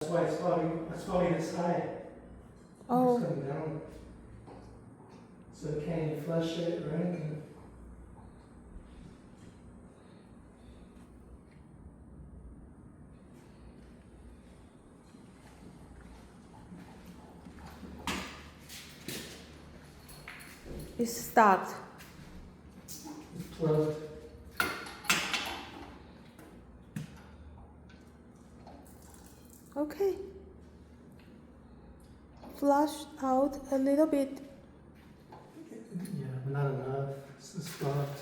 why it's falling aside. Oh. It's coming down. So can you flush it or anything? It's start. It's plugged. Okay. Flush out a little bit. Yeah, but not enough. It's blocked.